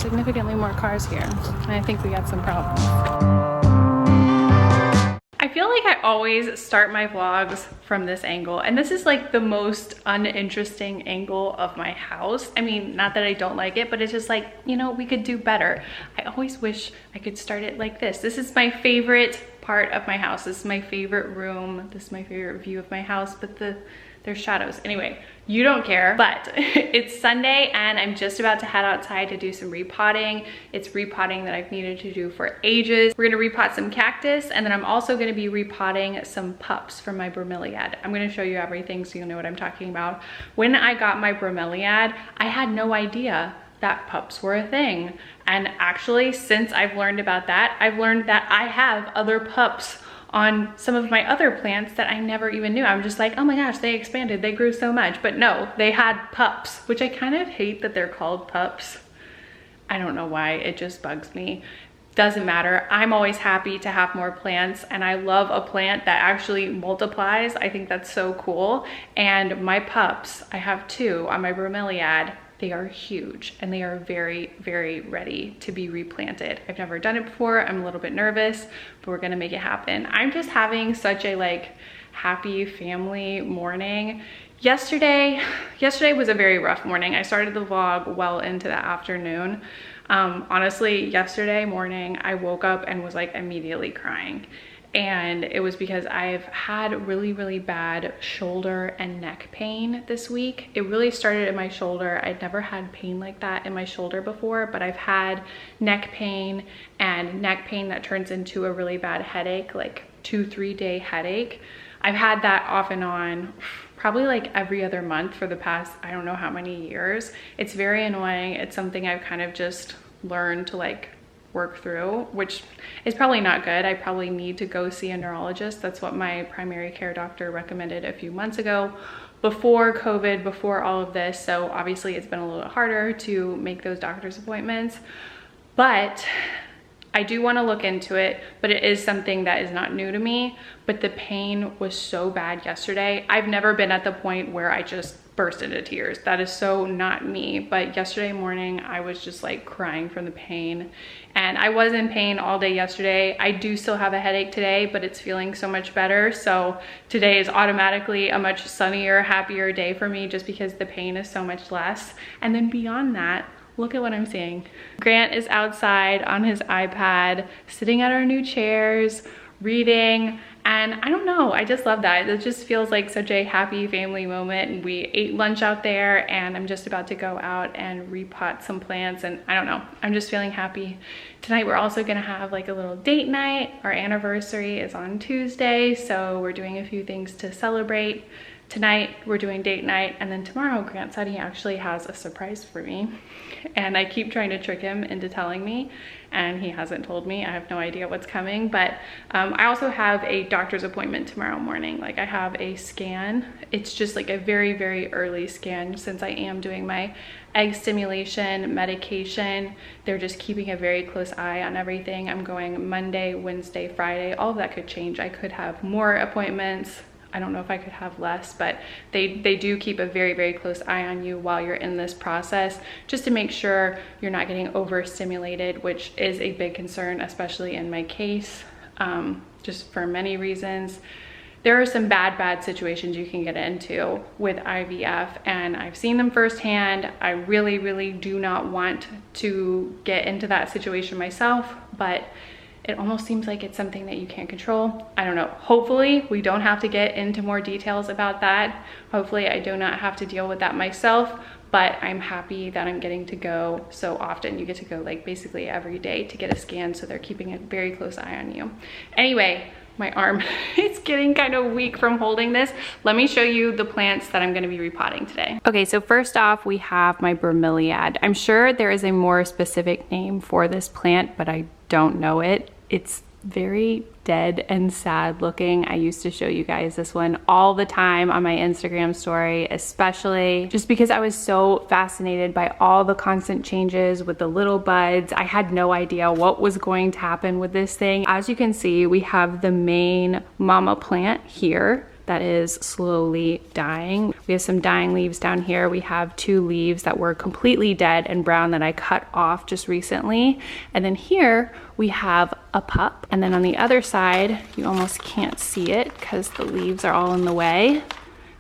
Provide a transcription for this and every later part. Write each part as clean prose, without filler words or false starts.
significantly more cars here, and I think we got some problems. I feel like I always start my vlogs from this angle, and this is like the most uninteresting angle of my house. I mean, not that I don't like it, but it's just like, you know, we could do better. I always wish I could start it like this. This is my favorite part of my house. This is my favorite room. This is my favorite view of my house, but there's shadows. Anyway, you don't care, but it's Sunday and I'm just about to head outside to do some repotting. It's repotting that I've needed to do for ages. We're gonna repot some cactus, and then I'm also gonna be repotting some pups from my bromeliad. I'm gonna show you everything so you'll know what I'm talking about. When I got my bromeliad, I had no idea that pups were a thing. And actually, since I've learned about that, I've learned that I have other pups on some of my other plants that I never even knew. I'm just like, oh my gosh, they expanded, they grew so much. But no, they had pups, which I kind of hate that they're called pups. I don't know why, it just bugs me. Doesn't matter. I'm always happy to have more plants, and I love a plant that actually multiplies. I think that's so cool. And my pups, I have 2 on my bromeliad. They are huge and they are very, very ready to be replanted. I've never done it before. I'm a little bit nervous, but we're gonna make it happen. I'm just having such a like happy family morning. Yesterday was a very rough morning. I started the vlog well into the afternoon. Honestly, yesterday morning, I woke up and was like immediately crying. And it was because I've had really, really bad shoulder and neck pain this week. It really started in my shoulder. I'd never had pain like that in my shoulder before, but I've had neck pain, and neck pain that turns into a really bad headache, like 2-3 day headache. I've had that off and on probably like every other month for the past, I don't know how many years. It's very annoying. It's something I've kind of just learned to like work through, which is probably not good. I probably need to go see a neurologist. That's what my primary care doctor recommended a few months ago, before COVID, before all of this. So obviously it's been a little harder to make those doctor's appointments, but I do want to look into it. But it is something that is not new to me. But the pain was so bad yesterday. I've never been at the point where I just burst into tears. That is so not me. But yesterday morning, I was just like crying from the pain. And I was in pain all day yesterday. I do still have a headache today, but it's feeling so much better. So today is automatically a much sunnier, happier day for me, just because the pain is so much less. And then beyond that, look at what I'm seeing. Grant is outside on his iPad, sitting at our new chairs, reading. And I don't know, I just love that. It just feels like such a happy family moment. And we ate lunch out there, and I'm just about to go out and repot some plants, and I don't know, I'm just feeling happy. Tonight we're also gonna have like a little date night. Our anniversary is on Tuesday, so we're doing a few things to celebrate. Tonight we're doing date night, and then tomorrow Grant said he actually has a surprise for me, and I keep trying to trick him into telling me, and he hasn't told me. I have no idea what's coming. But I also have a doctor's appointment tomorrow morning. Like, I have a scan. It's just like a very, very early scan, since I am doing my egg stimulation medication. They're just keeping a very close eye on everything. I'm going Monday, Wednesday, Friday. All of that could change. I could have more appointments. I don't know if I could have less, but they do keep a very, very close eye on you while you're in this process, just to make sure you're not getting overstimulated, which is a big concern, especially in my case, just for many reasons. There are some bad situations you can get into with IVF, and I've seen them firsthand. I really, really do not want to get into that situation myself, but it almost seems like it's something that you can't control. I don't know. Hopefully we don't have to get into more details about that. Hopefully I do not have to deal with that myself, but I'm happy that I'm getting to go so often. You get to go like basically every day to get a scan, so they're keeping a very close eye on you. Anyway, my arm is getting kind of weak from holding this. Let me show you the plants that I'm gonna be repotting today. Okay, so first off, we have my bromeliad. I'm sure there is a more specific name for this plant, but I don't know it. It's very dead and sad looking. I used to show you guys this one all the time on my Instagram story, especially just because I was so fascinated by all the constant changes with the little buds. I had no idea what was going to happen with this thing. As you can see, we have the main mama plant here. that is slowly dying. We have some dying leaves down here. We have 2 leaves that were completely dead and brown that I cut off just recently. And then here we have a pup. And then on the other side, you almost can't see it because the leaves are all in the way.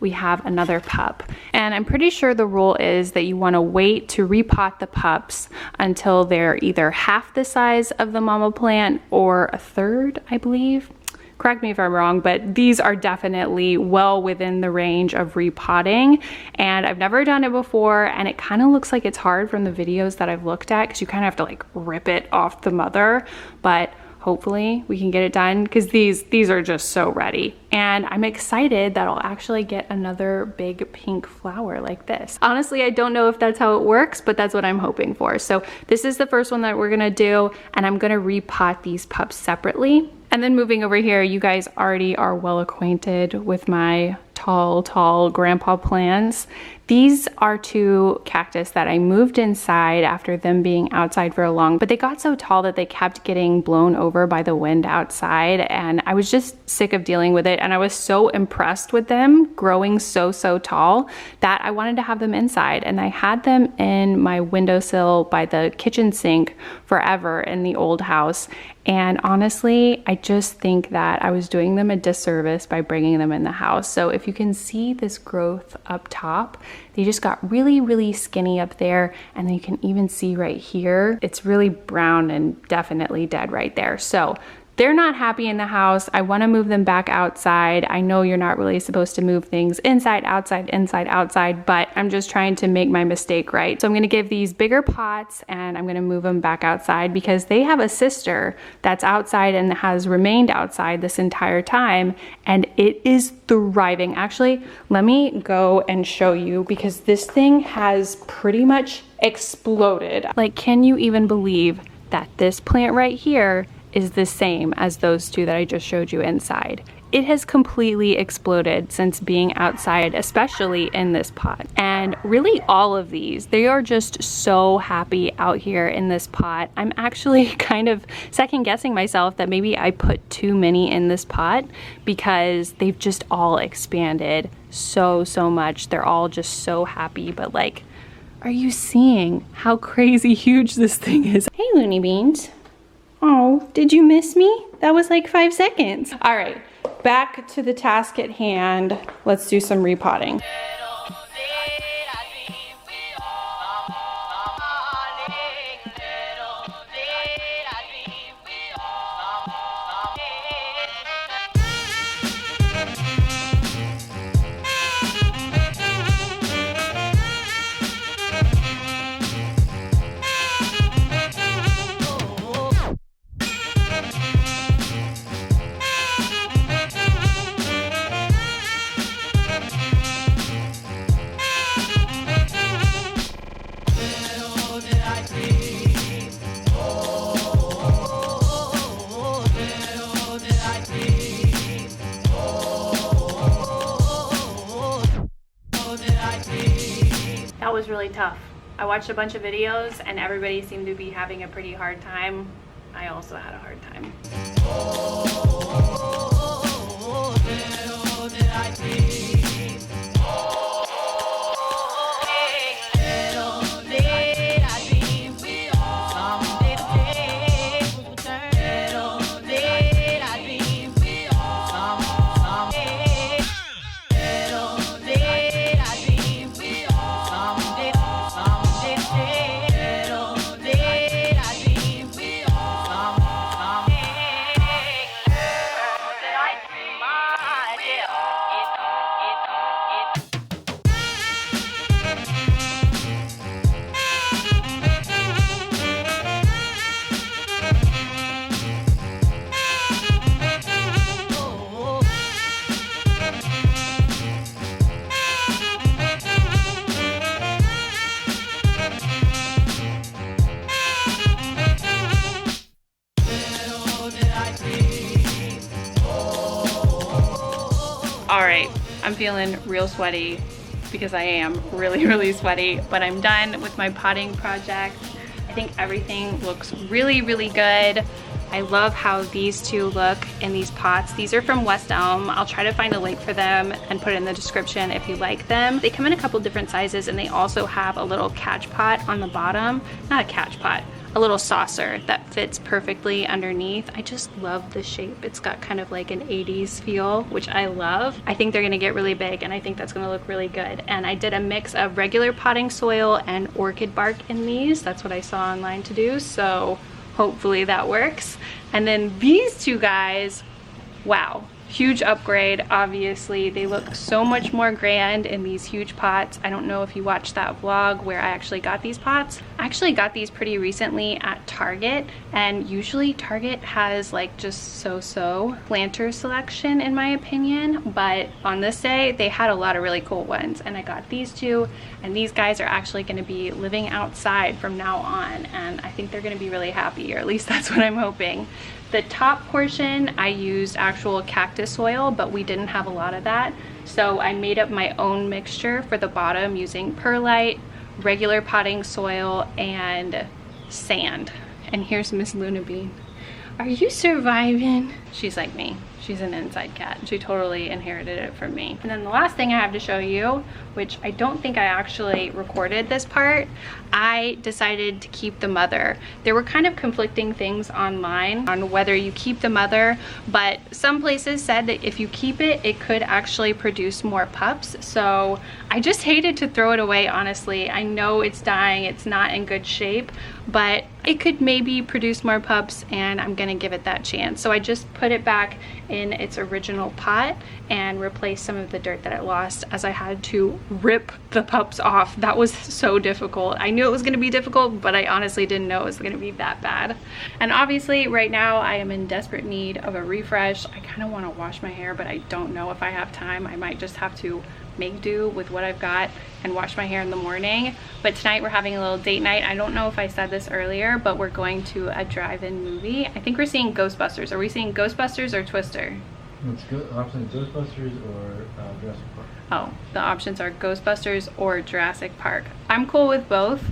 We have another pup. And I'm pretty sure the rule is that you want to wait to repot the pups until they're either half the size of the mama plant or a third, I believe. Correct me if I'm wrong, but these are definitely well within the range of repotting. And I've never done it before, and it kind of looks like it's hard from the videos that I've looked at because you kind of have to like rip it off the mother, but hopefully we can get it done because these are just so ready. And I'm excited that I'll actually get another big pink flower like this. Honestly, I don't know if that's how it works, but that's what I'm hoping for. So this is the first one that we're gonna do, and I'm gonna repot these pups separately. And then moving over here, you guys already are well acquainted with my tall grandpa plants. These are 2 cactus that I moved inside after them being outside for a long, but they got so tall that they kept getting blown over by the wind outside, and I was just sick of dealing with it. And I was so impressed with them growing so tall that I wanted to have them inside. And I had them in my windowsill by the kitchen sink forever in the old house. And honestly, I just think that I was doing them a disservice by bringing them in the house. So if you can see this growth up top, they just got really skinny up there. And then you can even see right here, it's really brown and definitely dead right there. So they're not happy in the house. I want to move them back outside. I know you're not really supposed to move things inside, outside, but I'm just trying to make my mistake right. So I'm going to give these bigger pots and I'm going to move them back outside because they have a sister that's outside and has remained outside this entire time, and it is thriving. Actually, let me go and show you because this thing has pretty much exploded. Like, can you even believe that this plant right here is the same as those 2 that I just showed you inside? It has completely exploded since being outside, especially in this pot. And really all of these, they are just so happy out here in this pot. I'm actually kind of second guessing myself that maybe I put too many in this pot because they've just all expanded so much. They're all just so happy, but like, are you seeing how crazy huge this thing is? Hey, Looney Beans. Oh, did you miss me? That was like 5 seconds. All right, back to the task at hand. Let's do some repotting. That was really tough. I watched a bunch of videos and everybody seemed to be having a pretty hard time. I also had a hard time. All right, I'm feeling real sweaty because I am really sweaty, but I'm done with my potting project. I think everything looks really good. I love how these two look in these pots. These are from West Elm. I'll try to find a link for them and put it in the description if you like them. They come in a couple different sizes, and they also have a little catch pot on the bottom. Not a catch pot, a little saucer that fits perfectly underneath. I just love the shape. It's got kind of like an 80s feel, which I love. I think they're gonna get really big, and I think that's gonna look really good. And I did a mix of regular potting soil and orchid bark in these. That's what I saw online to do, so hopefully that works. And then these two guys, wow. Huge upgrade, obviously. They look so much more grand in these huge pots. I don't know if you watched that vlog where I actually got these pots. I actually got these pretty recently at Target, and usually Target has like just so-so planter selection in my opinion, but on this day they had a lot of really cool ones, and I got these two, and these guys are actually going to be living outside from now on, and I think they're going to be really happy, or at least that's what I'm hoping. The top portion I used actual cactus soil, but we didn't have a lot of that, so I made up my own mixture for the bottom using perlite, regular potting soil, and sand. And here's Miss Luna Bean. Are you surviving? She's like me. She's an inside cat. She totally inherited it from me. And then the last thing I have to show you, which I don't think I actually recorded this part, I decided to keep the mother. There were kind of conflicting things online on whether you keep the mother, but some places said that if you keep it, it could actually produce more pups. So I just hated to throw it away, honestly. I know it's dying, it's not in good shape, but it could maybe produce more pups, and I'm gonna give it that chance. So I just put it back in its original pot and replaced some of the dirt that it lost, as I had to rip the pups off. That was so difficult. I knew it was gonna be difficult, but I honestly didn't know it was gonna be that bad. And obviously right now I am in desperate need of a refresh. I kind of want to wash my hair, but I don't know if I have time. I might just have to make do with what I've got and wash my hair in the morning. But tonight we're having a little date night. I don't know if I said this earlier, but we're going to a drive-in movie. I think we're seeing Ghostbusters. Are we seeing Ghostbusters or Twister? It's good. Options: Ghostbusters or Jurassic Park. Oh, the options are Ghostbusters or Jurassic Park. I'm cool with both,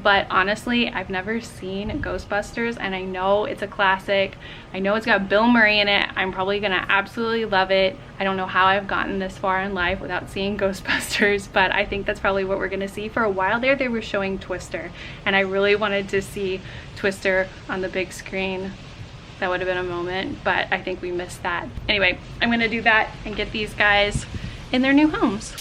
but honestly, I've never seen Ghostbusters, and I know it's a classic. I know it's got Bill Murray in it. I'm probably gonna absolutely love it. I don't know how I've gotten this far in life without seeing Ghostbusters, but I think that's probably what we're gonna see. For a while there, they were showing Twister, and I really wanted to see Twister on the big screen. That would have been a moment, but I think we missed that. Anyway, I'm gonna do that and get these guys in their new homes.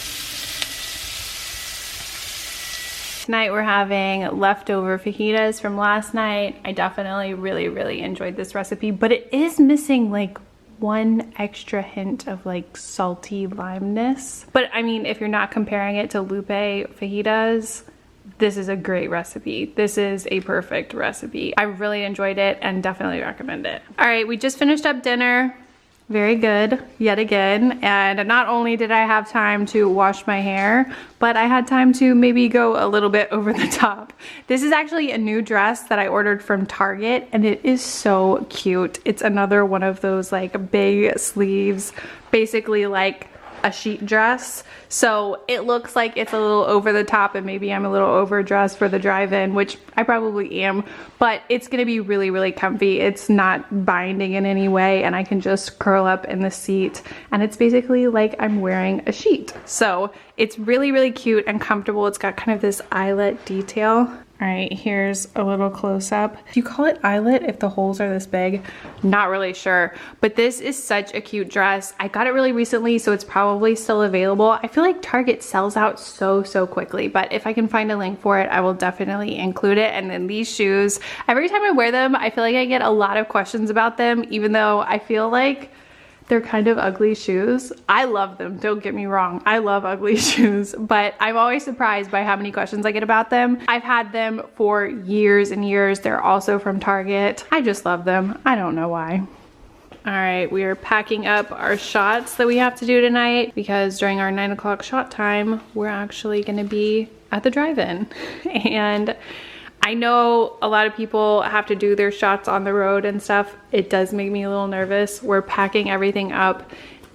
Tonight we're having leftover fajitas from last night. I definitely really enjoyed this recipe, but it is missing like one extra hint of like salty limeness. But I mean, if you're not comparing it to Lupe fajitas, this is a great recipe. This is a perfect recipe. I really enjoyed it and definitely recommend it. All right, we just finished up dinner. Very good, yet again. And not only did I have time to wash my hair, but I had time to maybe go a little bit over the top. This is actually a new dress that I ordered from Target, and it is so cute. It's another one of those like big sleeves, basically like a sheet dress. So it looks like it's a little over the top, and maybe I'm a little overdressed for the drive-in, which I probably am, but it's gonna be really comfy. It's not binding in any way, and I can just curl up in the seat, and it's basically like I'm wearing a sheet. So it's really cute and comfortable. It's got kind of this eyelet detail. All right, here's a little close-up. Do you call it eyelet if the holes are this big? Not really sure, but this is such a cute dress. I got it really recently, so it's probably still available. I feel like Target sells out so quickly, but if I can find a link for it, I will definitely include it. And then these shoes, every time I wear them, I feel like I get a lot of questions about them, even though I feel like they're kind of ugly shoes. I love them, don't get me wrong. I love ugly shoes, but I'm always surprised by how many questions I get about them. I've had them for years and years. They're also from Target. I just love them. I don't know why. All right, we are packing up our shots that we have to do tonight, because during our 9 o'clock shot time, we're actually gonna be at the drive-in. And I know a lot of people have to do their shots on the road and stuff. It does make me a little nervous. We're packing everything up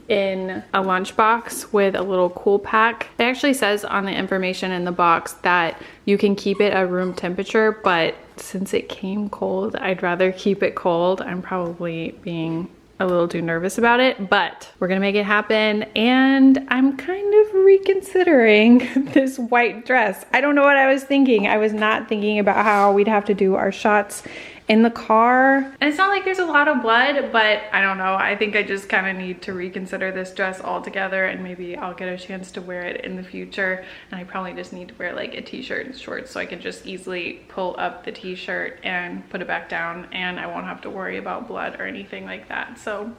in a lunchbox with a little cool pack. It actually says on the information in the box that you can keep it at room temperature, but since it came cold, I'd rather keep it cold. I'm probably being a little too nervous about it, but we're gonna make it happen. And I'm kind of reconsidering this white dress. I don't know what I was thinking. I was not thinking about how we'd have to do our shots in the car. And it's not like there's a lot of blood, but I don't know. I think I just kind of need to reconsider this dress altogether, and maybe I'll get a chance to wear it in the future. And I probably just need to wear like a t-shirt and shorts so I can just easily pull up the t-shirt and put it back down, and I won't have to worry about blood or anything like that. So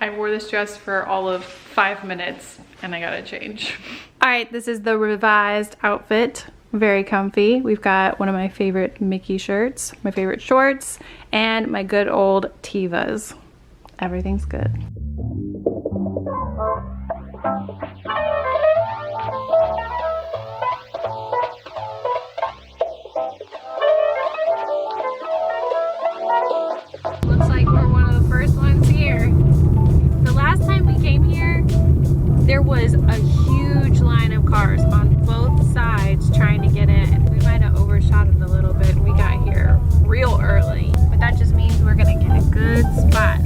I wore this dress for all of 5 minutes and I gotta change. All right, this is the revised outfit. Very comfy. We've got one of my favorite Mickey shirts, my favorite shorts, and my good old Tevas. Everything's good. Looks like we're one of the first ones here. The last time we came here, there was a huge line of cars on both sides trying to get in. We might have overshot it a little bit. We got here real early, but that just means we're gonna get a good spot.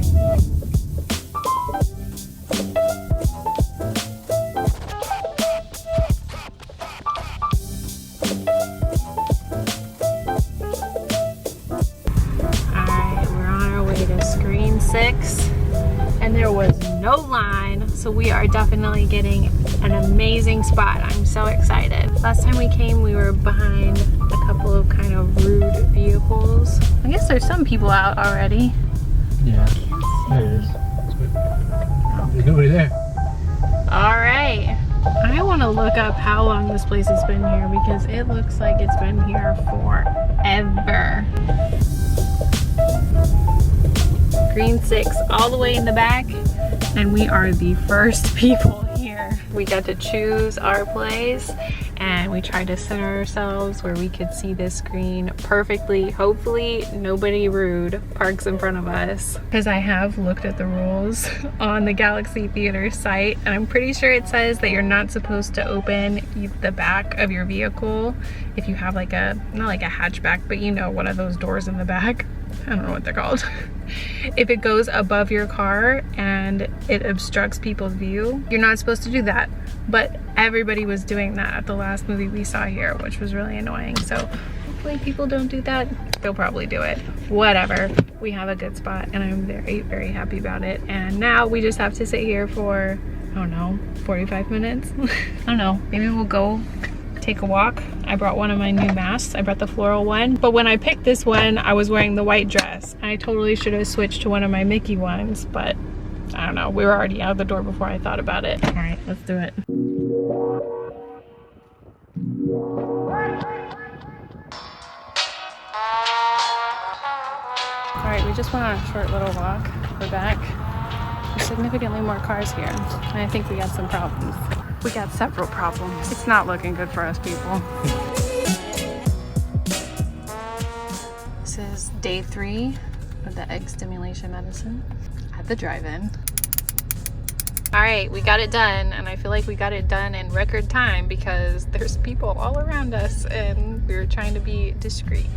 Alright, we're on our way to screen 6. And there was no line, so we are definitely getting an amazing spot. I'm so excited. Last time we came, we were behind a couple of kind of rude vehicles. I guess there's some people out already. Yeah, there it is. There's nobody there. All right. I want to look up how long this place has been here because it looks like it's been here forever. Green 6 all the way in the back, and we are the first people here. We got to choose our place, and we tried to set ourselves where we could see this screen perfectly. Hopefully nobody rude parks in front of us, because I have looked at the rules on the Galaxy Theater site, and I'm pretty sure it says that you're not supposed to open the back of your vehicle if you have like a, not like a hatchback, but you know, one of those doors in the back. I don't know what they're called. If it goes above your car and it obstructs people's view, you're not supposed to do that. But everybody was doing that at the last movie we saw here, which was really annoying. So hopefully people don't do that. They'll probably do it. Whatever. We have a good spot and I'm very, very happy about it. And now we just have to sit here for, I don't know, 45 minutes? I don't know. Maybe we'll go take a walk. I brought one of my new masks. I brought the floral one, but when I picked this one, I was wearing the white dress. I totally should have switched to one of my Mickey ones, but I don't know. We were already out of the door before I thought about it. All right, let's do it. All right, we just went on a short little walk. We're back. There's significantly more cars here, and I think we got some problems. We got several problems. It's not looking good for us, people. This is day 3 of the egg stimulation medicine at the drive-in. All right, we got it done, and I feel like we got it done in record time because there's people all around us and we were trying to be discreet.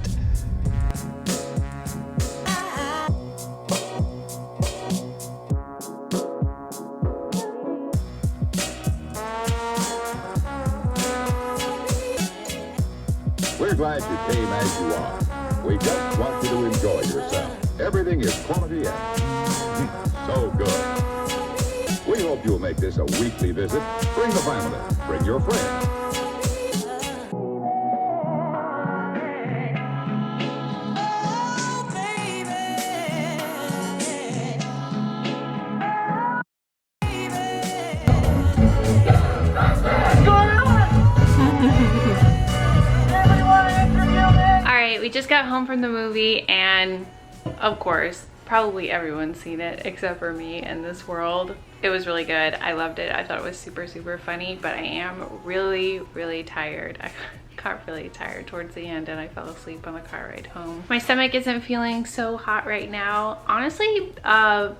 We're glad you came as you are. We just want you to enjoy yourself. Everything is quality and so good. We hope you'll make this a weekly visit. Bring the family. Bring your friends. We just got home from the movie, and of course, probably everyone's seen it except for me in this world. It was really good. I loved it. I thought it was super, super funny, but I am really, really tired. I got really tired towards the end and I fell asleep on the car ride home. My stomach isn't feeling so hot right now. Honestly,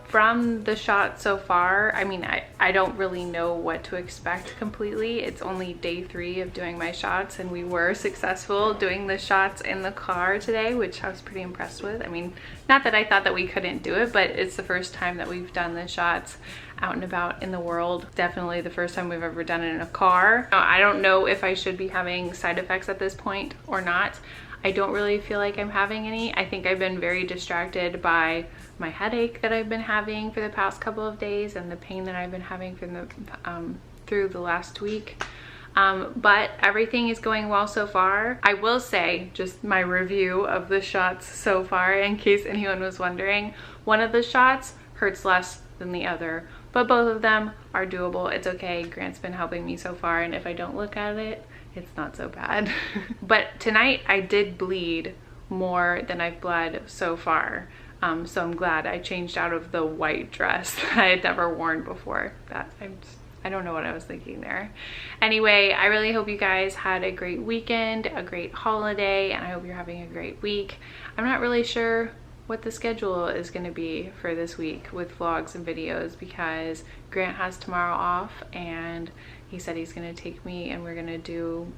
from the shot so far, I mean, I don't really know what to expect completely. It's only day 3 of doing my shots and we were successful doing the shots in the car today, which I was pretty impressed with. I mean, not that I thought that we couldn't do it, but it's the first time that we've done the shots out and about in the world. Definitely the first time we've ever done it in a car. Now, I don't know if I should be having side effects at this point or not. I don't really feel like I'm having any. I think I've been very distracted by my headache that I've been having for the past couple of days and the pain that I've been having from the through the last week. But everything is going well so far. I will say, just my review of the shots so far, in case anyone was wondering, one of the shots hurts less than the other, but both of them are doable. It's okay. Grant's been helping me so far, and if I don't look at it, it's not so bad. But tonight I did bleed more than I've bled so far. So I'm glad I changed out of the white dress that I had never worn before. I don't know what I was thinking there. Anyway, I really hope you guys had a great weekend, a great holiday, and I hope you're having a great week. I'm not really sure what the schedule is going to be for this week with vlogs and videos because Grant has tomorrow off and he said he's going to take me and we're going to do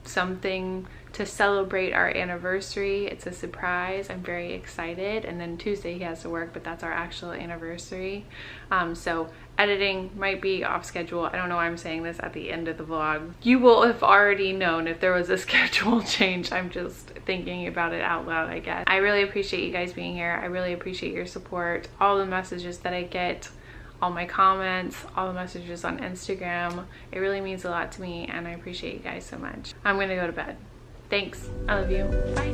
something to celebrate our anniversary. It's a surprise. I'm very excited. And then Tuesday he has to work, but that's our actual anniversary. So editing might be off schedule. I don't know why I'm saying this at the end of the vlog. You will have already known if there was a schedule change. I'm just thinking about it out loud, I guess. I really appreciate you guys being here. I really appreciate your support, all the messages that I get, all my comments, all the messages on Instagram. It really means a lot to me and I appreciate you guys so much. I'm gonna go to bed. Thanks. I love you. Bye.